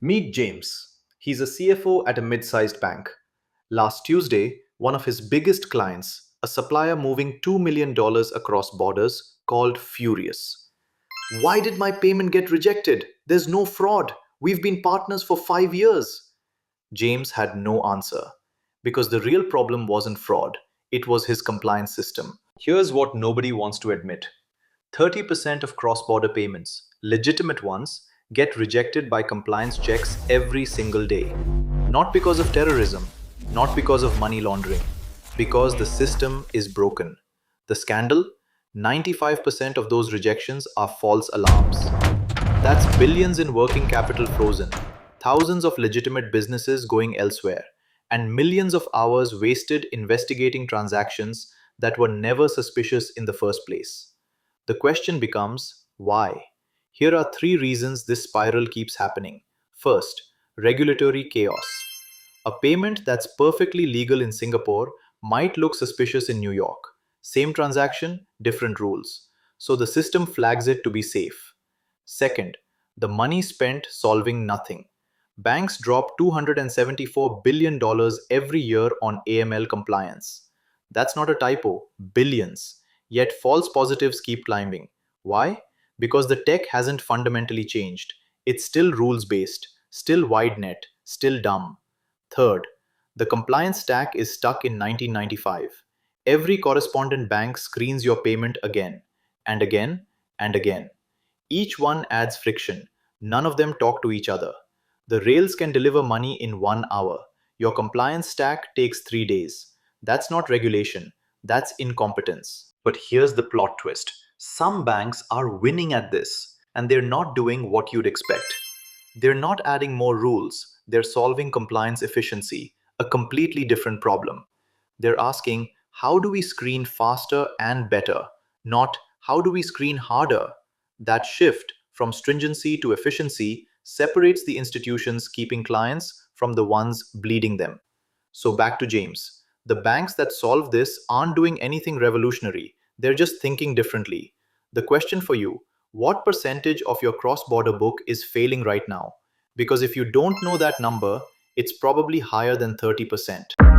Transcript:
Meet James. He's a CFO at a mid sized bank. Last Tuesday, one of his biggest clients, a supplier moving $2 million across borders, called furious. Why did my payment get rejected? There's no fraud. We've been partners for 5 years. James had no answer because the real problem wasn't fraud, it was his compliance system. Here's what nobody wants to admit: 30% of cross border payments, legitimate ones, get rejected by compliance checks every single day. Not because of terrorism, not because of money laundering, because the system is broken. The scandal: 95% of those rejections are false alarms. That's billions in working capital frozen, thousands of legitimate businesses going elsewhere, and millions of hours wasted investigating transactions that were never suspicious in the first place. The question becomes why? Here are three reasons this spiral keeps happening. First, regulatory chaos. A payment that's perfectly legal in Singapore might look suspicious in New York. Same transaction, different rules. So the system flags it to be safe. Second, the money spent solving nothing. Banks drop $274 billion every year on AML compliance. That's not a typo, billions. Yet false positives keep climbing. Why? Because the tech hasn't fundamentally changed. It's still rules based, still wide net, still dumb. Third, the compliance stack is stuck in 1995. Every correspondent bank screens your payment again, and again, and again. Each one adds friction. None of them talk to each other. The rails can deliver money in 1 hour. Your compliance stack takes 3 days. That's not regulation, that's incompetence. But here's the plot twist: some banks are winning at this, and they're not doing what you'd expect. They're not adding more rules, they're solving compliance efficiency, a completely different problem. They're asking, how do we screen faster and better? Not, how do we screen harder? That shift from stringency to efficiency separates the institutions keeping clients from the ones bleeding them. So, back to James. The banks that solve this aren't doing anything revolutionary, they're just thinking differently. The question for you: what percentage of your cross border book is failing right now? Because if you don't know that number, it's probably higher than 30%.